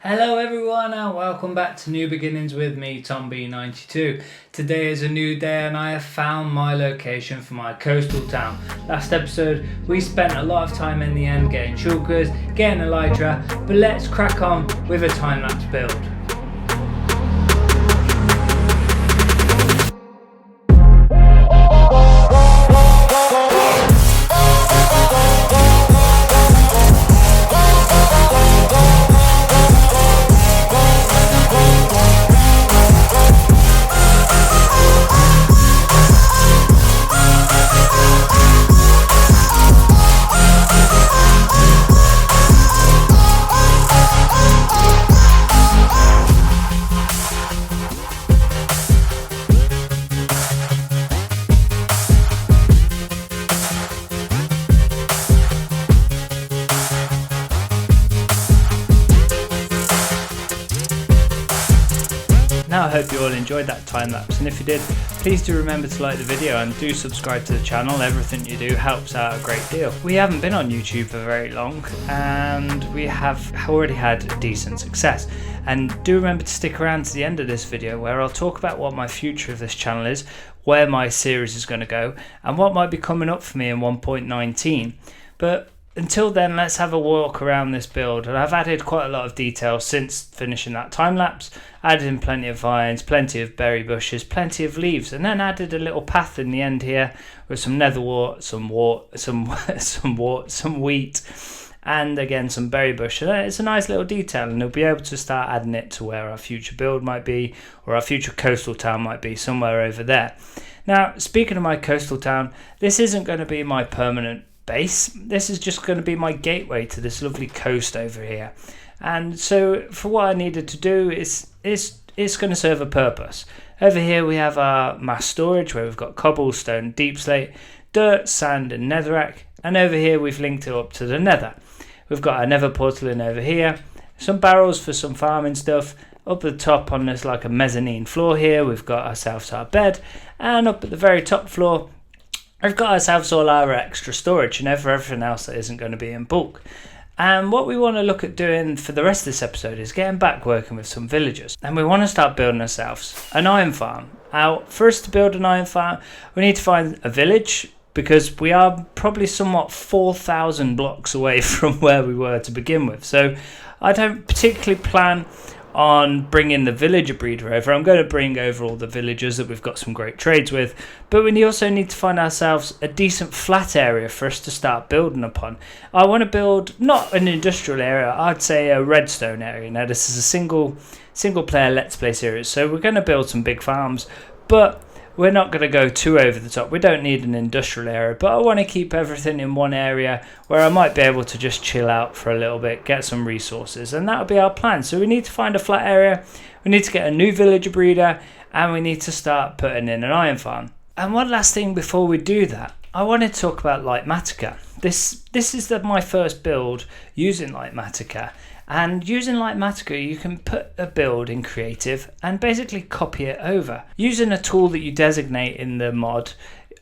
Hello everyone and welcome back to New Beginnings with me, Tom B92. Today is a new day and I have found my location for my coastal town. Last episode we spent a lot of time in the end getting shulkers, getting elytra, but let's crack on with a time-lapse build. Now I hope you all enjoyed that time lapse, and if you did, please do remember to like the video and do subscribe to the channel. Everything you do helps out a great deal. We haven't been on YouTube for very long and we have already had decent success, and do remember to stick around to the end of this video where I'll talk about what my future of this channel is, where my series is going to go and what might be coming up for me in 1.19. But until then, let's have a walk around this build, and I've added quite a lot of detail since finishing that time lapse. Added in plenty of vines, plenty of berry bushes, plenty of leaves, and then added a little path in the end here with some netherwort, some wheat, and again some berry bush. And it's a nice little detail, and we'll be able to start adding it to where our future build might be, or our future coastal town might be, somewhere over there. Now, speaking of my coastal town, this isn't going to be my permanent base. This is just going to be my gateway to this lovely coast over here, and so for what I needed to do is it's going to serve a purpose. Over here we have our mass storage where we've got cobblestone, deep slate, dirt, sand and netherrack, and over here we've linked it up to the nether. We've got our nether portal in over here, some barrels for some farming stuff. Up at the top on this like a mezzanine floor here we've got ourselves our bed, and up at the very top floor I've got ourselves all our extra storage, you know, for everything else that isn't going to be in bulk. And what we want to look at doing for the rest of this episode is getting back working with some villagers. And we want to start building ourselves an iron farm. Now, for us to build an iron farm, we need to find a village, because we are probably somewhat 4,000 blocks away from where we were to begin with. So I don't particularly plan on bringing the villager breeder over. I'm going to bring over all the villagers that we've got some great trades with, but we also need to find ourselves a decent flat area for us to start building upon. I want to build not an industrial area, I'd say a redstone area. Now this is a single player let's play series, so we're going to build some big farms, but we're not going to go too over the top. We don't need an industrial area, but I want to keep everything in one area where I might be able to just chill out for a little bit, get some resources, and that'll be our plan. So we need to find a flat area, we need to get a new villager breeder, and we need to start putting in an iron farm. And one last thing before we do that, I want to talk about Litematica. This is my first build using Litematica. And using Litematica, you can put a build in creative and basically copy it over using a tool that you designate in the mod.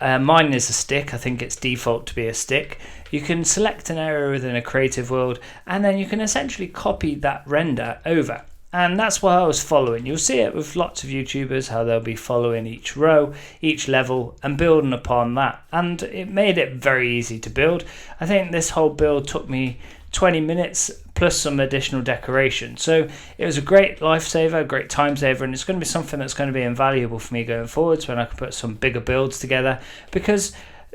Mine is a stick. I think it's default to be a stick. You can select an area within a creative world, and then you can essentially copy that render over. And that's what I was following. You'll see it with lots of YouTubers, how they'll be following each row, each level, and building upon that. And it made it very easy to build. I think this whole build took me 20 minutes plus some additional decoration. So it was a great lifesaver, a great time saver, and it's going to be something that's going to be invaluable for me going forwards when I can put some bigger builds together, because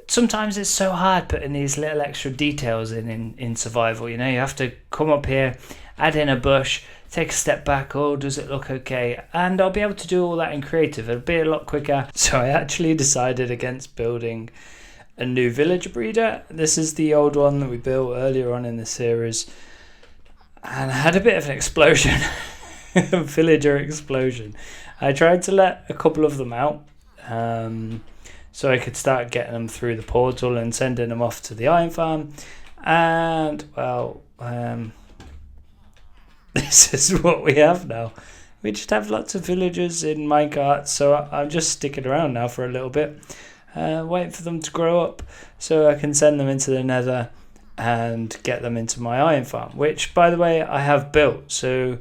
sometimes it's so hard putting these little extra details in survival. You know, you have to come up here, add in a bush, take a step back, oh, does it look okay? And I'll be able to do all that in creative. It'll be a lot quicker. So I actually decided against building a new villager breeder. This is the old one that we built earlier on in the series, and I had a bit of an explosion. A villager explosion. I tried to let a couple of them out so I could start getting them through the portal and sending them off to the iron farm, and well, this is what we have now. We just have lots of villagers in minecarts, so I'm just sticking around now for a little bit, waiting for them to grow up so I can send them into the nether and get them into my iron farm, which by the way I have built. So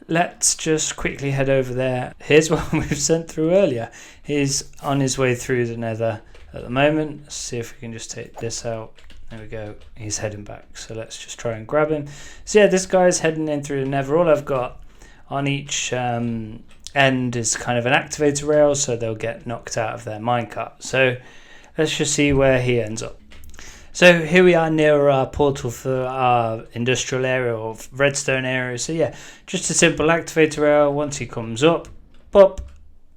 let's just quickly head over there. Here's what we've sent through earlier. He's on his way through the nether at the moment. Let's see if we can just take this out. There we go. He's heading back. So let's just try and grab him. So yeah, this guy's heading in through the nether. All I've got on each end is kind of an activator rail, so they'll get knocked out of their minecart. So let's just see where he ends up. So here we are near our portal for our industrial area or redstone area. So yeah, just a simple activator rail. Once he comes up, pop,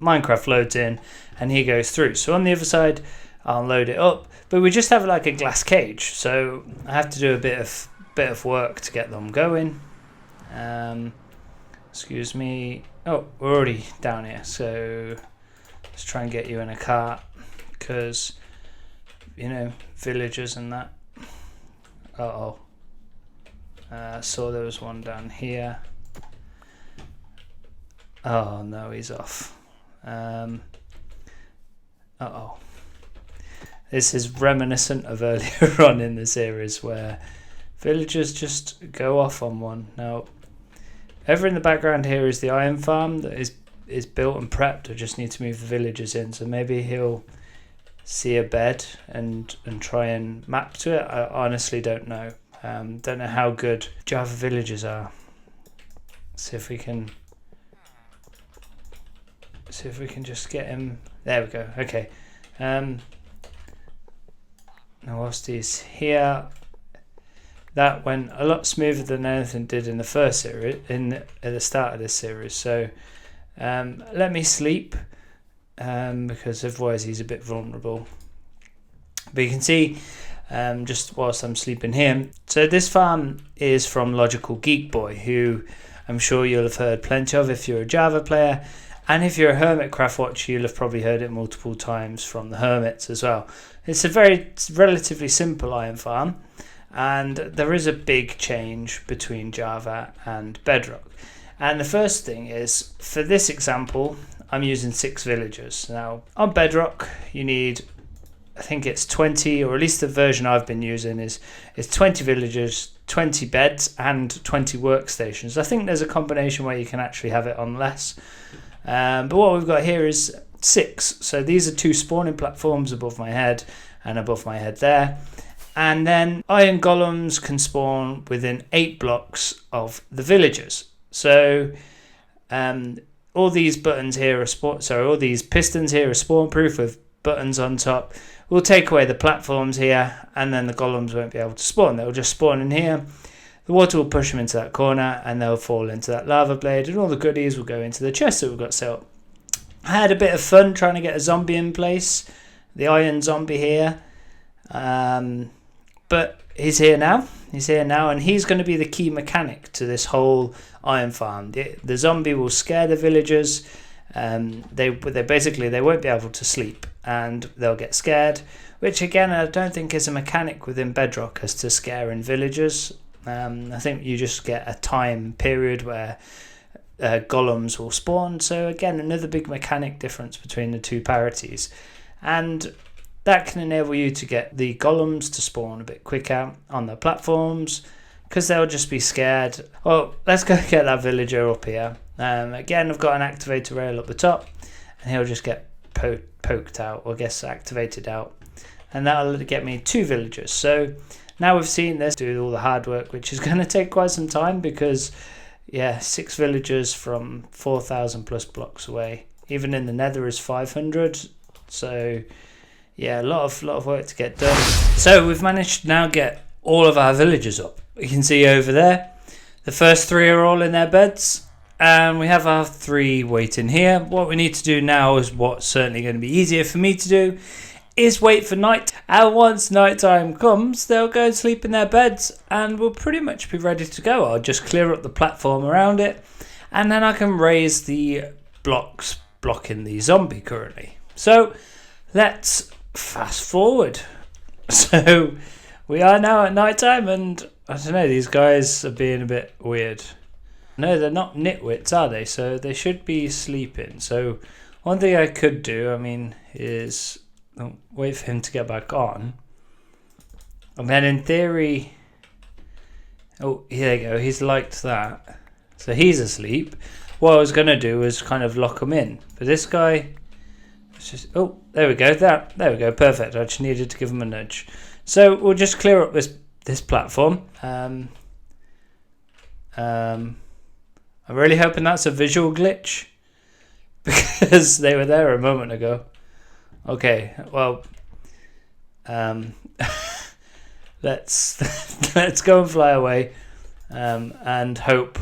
Minecraft loads in and he goes through. So on the other side, I'll load it up, but we just have like a glass cage. So I have to do a bit of work to get them going. Excuse me. Oh, we're already down here. So let's try and get you in a cart because, you know, villagers and that. Saw there was one down here. Oh no, he's off. This is reminiscent of earlier on in the series where villagers just go off on one. Now, over in the background here is the iron farm that is built and prepped. I just need to move the villagers in, so maybe he'll see a bed and try and map to it. I honestly don't know. Don't know how good Java villagers are. See if we can just get him. There we go. Okay. Now whilst he's here, that went a lot smoother than anything did in the first series, at the start of this series. So let me sleep. Because otherwise he's a bit vulnerable. But you can see, just whilst I'm sleeping here, so this farm is from Logical Geek Boy, who I'm sure you'll have heard plenty of if you're a Java player, and if you're a Hermitcraft watcher, you'll have probably heard it multiple times from the Hermits as well. It's a relatively simple iron farm, and there is a big change between Java and Bedrock. And the first thing is, for this example, I'm using 6 villagers. Now, on Bedrock, you need, I think it's 20, or at least the version I've been using is 20 villagers, 20 beds, and 20 workstations. I think there's a combination where you can actually have it on less. But what we've got here is 6. So these are 2 spawning platforms above my head and above my head there. And then iron golems can spawn within 8 blocks of the villagers. So all these buttons here are all these pistons here are spawn proof with buttons on top. We'll take away the platforms here, and then the golems won't be able to spawn. They'll just spawn in here. The water will push them into that corner, and they'll fall into that lava blade, and all the goodies will go into the chest that we've got set up. I had a bit of fun trying to get a zombie in place, the iron zombie here, but he's here now. And he's going to be the key mechanic to this whole iron farm. The zombie will scare the villagers. They won't be able to sleep, and they'll get scared, which again I don't think is a mechanic within Bedrock as to scaring villagers. I think you just get a time period where golems will spawn. So again, another big mechanic difference between the two parities, and that can enable you to get the golems to spawn a bit quicker on the platforms because they'll just be scared. Well, let's go get that villager up here. Again, I've got an activator rail up the top, and he'll just get poked out, or I guess activated out, and that'll get me 2 villagers. So now we've seen this do all the hard work, which is going to take quite some time because, yeah, 6 villagers from 4,000 plus blocks away. Even in the nether is 500. So yeah, a lot of work to get done. So we've managed to now get all of our villagers up. You can see over there, the first 3 are all in their beds, and we have our 3 waiting here. What we need to do now is what's certainly going to be easier for me to do, is wait for night. And once night time comes, they'll go and sleep in their beds, and we'll pretty much be ready to go. I'll just clear up the platform around it, and then I can raise the blocks blocking the zombie currently. So let's fast forward. So we are now at night time, and I don't know, these guys are being a bit weird. No, they're not nitwits, are they? So they should be sleeping. So one thing I could do, is wait for him to get back on, and then in theory Oh, here you go. He's liked that. So he's asleep. What I was going to do was kind of lock him in. But this guy... Just, oh, there we go. There we go. Perfect. I just needed to give him a nudge. So we'll just clear up this platform. I'm really hoping that's a visual glitch, because they were there a moment ago. Okay, well, let's go and fly away, and hope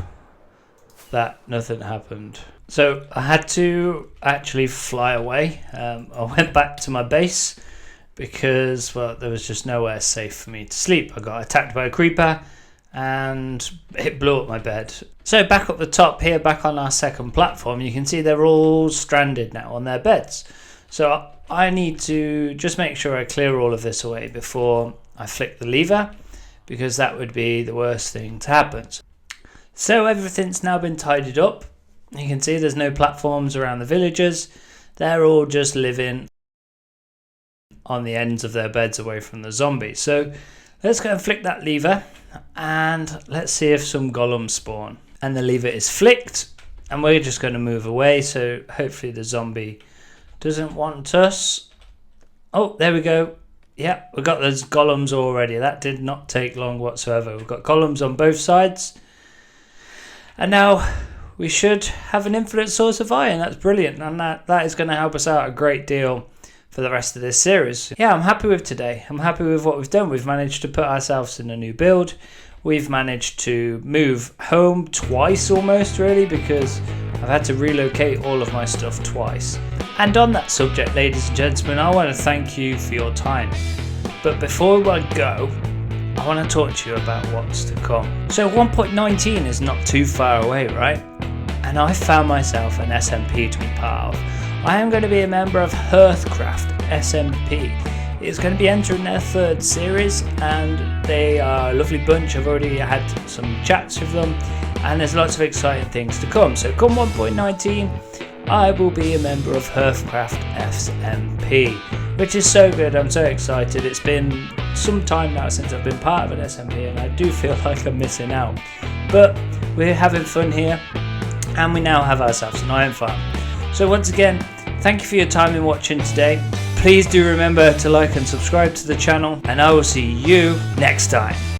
that nothing happened. So I had to actually fly away. I went back to my base because, well, there was just nowhere safe for me to sleep. I got attacked by a creeper and it blew up my bed. So back up the top here, back on our second platform, you can see they're all stranded now on their beds. So I need to just make sure I clear all of this away before I flick the lever, because that would be the worst thing to happen. So everything's now been tidied up. You can see there's no platforms around the villagers. They're all just living on the ends of their beds away from the zombies. So let's go and flick that lever and let's see if some golems spawn. And the lever is flicked and we're just going to move away, so hopefully the zombie doesn't want us. Oh, there we go. Yeah, we've got those golems already. That did not take long whatsoever. We've got golems on both sides. And now we should have an infinite source of iron. That's brilliant, and that is going to help us out a great deal for the rest of this series. Yeah, I'm happy with today. I'm happy with what we've done. We've managed to put ourselves in a new build. We've managed to move home twice almost, really, because I've had to relocate all of my stuff twice. And on that subject, ladies and gentlemen, I want to thank you for your time. But before I go, I want to talk to you about what's to come. So 1.19 is not too far away, right? And I found myself an SMP to be part of. I am going to be a member of Hearthcraft SMP. It's going to be entering their third series, and they are a lovely bunch. I've already had some chats with them, and there's lots of exciting things to come. So come 1.19, I will be a member of Hearthcraft SMP, which is so good. I'm so excited. It's been some time now since I've been part of an SMP, and I do feel like I'm missing out. But we're having fun here, and we now have ourselves an iron farm. So once again, thank you for your time in watching today. Please do remember to like and subscribe to the channel, and I will see you next time.